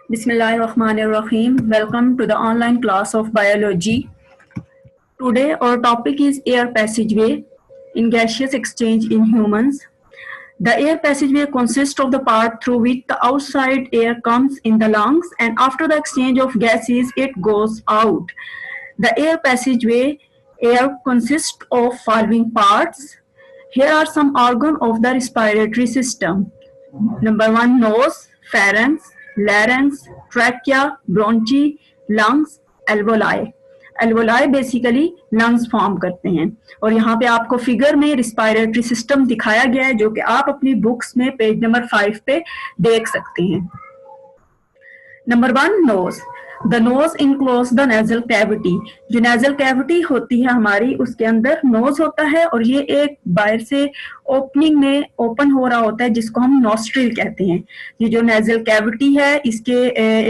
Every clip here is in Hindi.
Bismillahirrahmanirrahim. Welcome to the online class of biology. Today our topic is air passageway in gaseous exchange in humans. The air passageway consists of the part through which the outside air comes in the lungs, and after the exchange of gases it goes out. The air passageway air consists of following parts. Here are some organs of the respiratory system. Number 1, nose, pharynx, larynx, trachea, bronchi, lungs, alveoli. Alveoli basically lungs form करते हैं और यहाँ पे आपको फिगर में रिस्पायरेटरी सिस्टम दिखाया गया है जो कि आप अपनी बुक्स में पेज नंबर 5 पे देख सकते हैं। Number 1, nose. The nose enclose the nasal cavity. जो नेजल कैविटी होती है हमारी, उसके अंदर नोज होता है और ये एक बाहर से ओपनिंग में ओपन हो रहा होता है जिसको हम नॉस्ट्रिल कहते हैं। ये जो नेजल कैविटी है इसके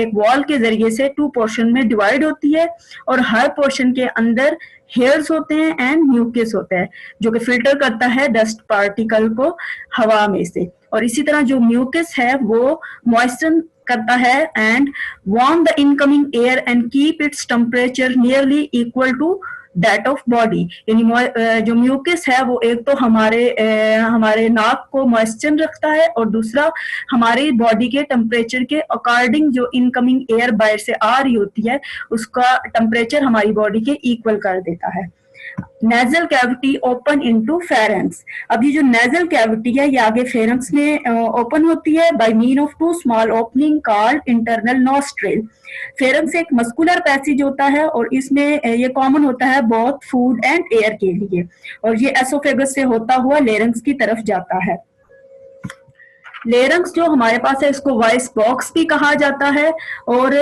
एक वॉल के जरिए से 2 पोर्शन में डिवाइड होती है और हर पोर्शन के अंदर हेयर्स होते हैं एंड म्यूकस होता है जो कि फिल्टर करता है डस्ट पार्टिकल को हवा में से। और इसी तरह जो म्यूकस है वो मॉइस्चर करता है and warm the incoming air and keep its temperature nearly equal to that of body. यानी जो म्यूकस है वो एक तो हमारे नाक को मॉइस्चर रखता है और दूसरा हमारी बॉडी के टेम्परेचर के अकॉर्डिंग जो इनकमिंग एयर बाहर से आ रही होती है उसका टेम्परेचर हमारी बॉडी के इक्वल कर देता है। Nasal cavity open into pharynx. अब ये जो नेजल कैविटी है ये आगे फेरेंक्स में ओपन होती है by mean of 2 small opening called internal nostril. Pharynx एक मस्कुलर पैसेज होता है और इसमें ये कॉमन होता है बोथ फूड एंड एयर के लिए और ये एसोफेगस से होता हुआ लेरिंक्स की तरफ जाता है। लेरिंक्स जो हमारे पास है इसको वॉइस बॉक्स भी कहा जाता है और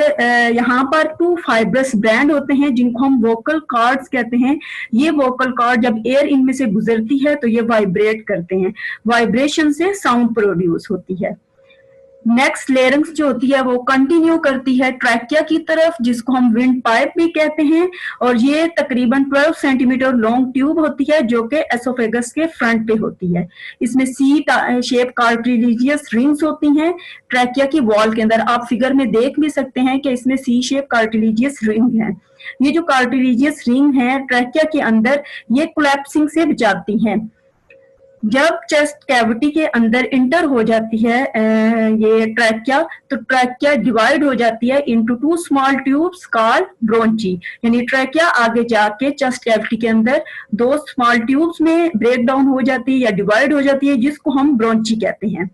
यहाँ पर 2 फाइब्रस बैंड होते हैं जिनको हम वोकल कॉर्ड्स कहते हैं। ये वोकल कॉर्ड जब एयर इनमें से गुजरती है तो ये वाइब्रेट करते हैं, वाइब्रेशन से साउंड प्रोड्यूस होती है। नेक्स्ट लेरिंक्स जो होती है वो कंटिन्यू करती है ट्रैकिया की तरफ जिसको हम विंड पाइप भी कहते हैं और ये तकरीबन 12 सेंटीमीटर लॉन्ग ट्यूब होती है जो कि एसोफेगस के फ्रंट पे होती है। इसमें सी शेप कार्टिलेजियस रिंग्स होती हैं ट्रैकिया की वॉल के अंदर। आप फिगर में देख भी सकते हैं कि इसमें सी शेप कार्टिलेजियस रिंग है। ये जो कार्टिलेजियस रिंग है ट्रैकिया के अंदर ये कोलैप्सिंग से बचाती हैं। जब चेस्ट कैविटी के अंदर इंटर हो जाती है ये ट्रैकिया तो ट्रैकिया डिवाइड हो जाती है into 2 small tubes called bronchi. यानी ट्रैकिया आगे जाके चेस्ट कैविटी के अंदर 2 स्मॉल ट्यूब्स में ब्रेक डाउन हो जाती है या डिवाइड हो जाती है जिसको हम ब्रोंची कहते हैं।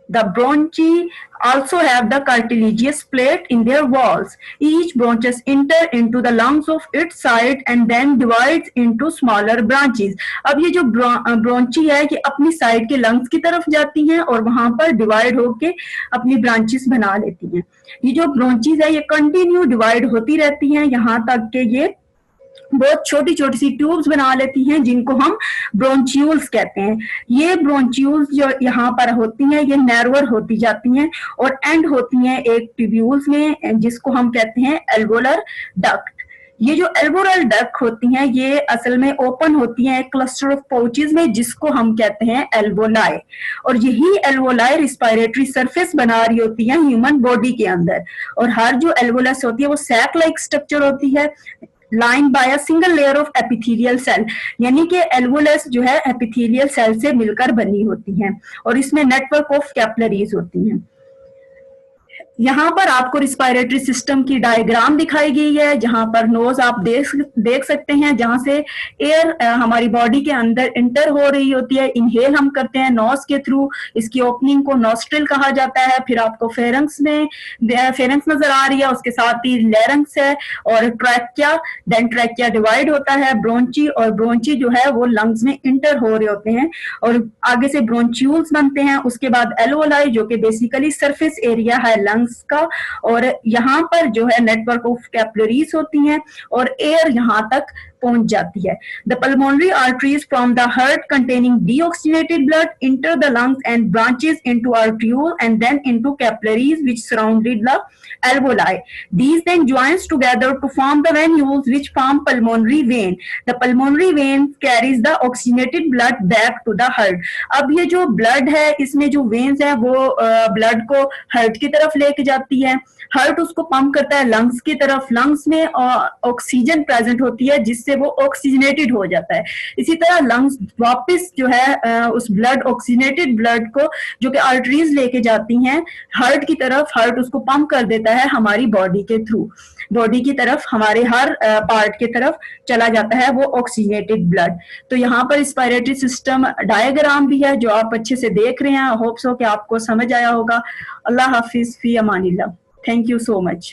The bronchi also have the cartilaginous plate in their walls. Each bronchus enter into the lungs of its side and then divides into smaller branches. अब ये जो ब्रोंची है ये अपनी साइड के लंग्स की तरफ जाती हैं और वहां पर डिवाइड होके अपनी ब्रांचेस बना लेती हैं। ये जो ब्रोंचीज है ये कंटिन्यू डिवाइड होती रहती हैं यहाँ तक कि ये बहुत छोटी छोटी सी ट्यूब्स बना लेती हैं जिनको हम ब्रोंचियूल्स कहते हैं। ये ब्रोंचियूल्स जो यहाँ पर होती हैं ये नैरोअर होती जाती हैं और एंड होती हैं एक ट्यूब्यूल्स में जिसको हम कहते हैं एल्वोलर डक्ट। ये जो एल्वोलर डक्ट होती हैं ये असल में ओपन होती हैं एक क्लस्टर ऑफ पाउचेस में जिसको हम कहते हैं एल्वोलाई और यही एल्वोलाई रिस्पायरेटरी सरफेस बना रही होती है ह्यूमन बॉडी के अंदर। और हर जो एल्वोलस होती है वो सैक लाइक स्ट्रक्चर होती है line by a single layer of epithelial cell. यानी कि एल्वोलस जो है एपिथेलियल सेल से मिलकर बनी होती हैं और इसमें नेटवर्क ऑफ कैपिलरीज होती हैं। यहाँ पर आपको रिस्पायरेटरी सिस्टम की डायग्राम दिखाई गई है जहां पर नोज आप देख सकते हैं जहां से एयर हमारी बॉडी के अंदर इंटर हो रही होती है। इनहेल हम करते हैं नोज के थ्रू, इसकी ओपनिंग को नॉस्ट्रिल कहा जाता है। फिर आपको फेरेंक्स नजर आ रही है, उसके साथ ही लेरिंक्स है और ट्रैकिया, देन ट्रैकिया डिवाइड होता है ब्रोंची और ब्रोंची जो है वो लंग्स में इंटर हो रहे होते हैं और आगे से ब्रोंचियूल्स बनते हैं। उसके बाद एल्वोलाई जो कि बेसिकली सरफेस एरिया है लंग्स का और यहाँ पर जो है नेटवर्क ऑफ कैपिलरीज होती हैं और एयर यहाँ तक पहुंच जाती है। The pulmonary arteries from the heart containing deoxygenated blood enter the lungs and branches into arterioles and then into capillaries which surrounded the alveoli. These then joins together to form the venules which form pulmonary vein. The pulmonary vein carries the oxygenated blood back to the heart. अब ये जो ब्लड है इसमें जो वेन्स है वो ब्लड को हार्ट की तरफ लेके जाती है, हार्ट उसको पंप करता है लंग्स की तरफ, लंग्स में ऑक्सीजन प्रेजेंट होती है जिससे वो ऑक्सीजनेटेड हो जाता है। इसी तरह लंग्स वापस जो है उस ब्लड ऑक्सीजनेटेड ब्लड को जो कि आर्टरीज लेके जाती हैं हार्ट की तरफ, हार्ट उसको पंप कर देता है हमारी बॉडी के थ्रू, बॉडी की तरफ हमारे हर पार्ट की तरफ चला जाता है वो ऑक्सीजनेटेड ब्लड। तो यहाँ पर रेस्पिरेटरी सिस्टम डायग्राम भी है जो आप अच्छे से देख रहे हैं, होप सो कि आपको समझ आया होगा। अल्लाह हाफिज, फी अमानिल्लाह। Thank you so much.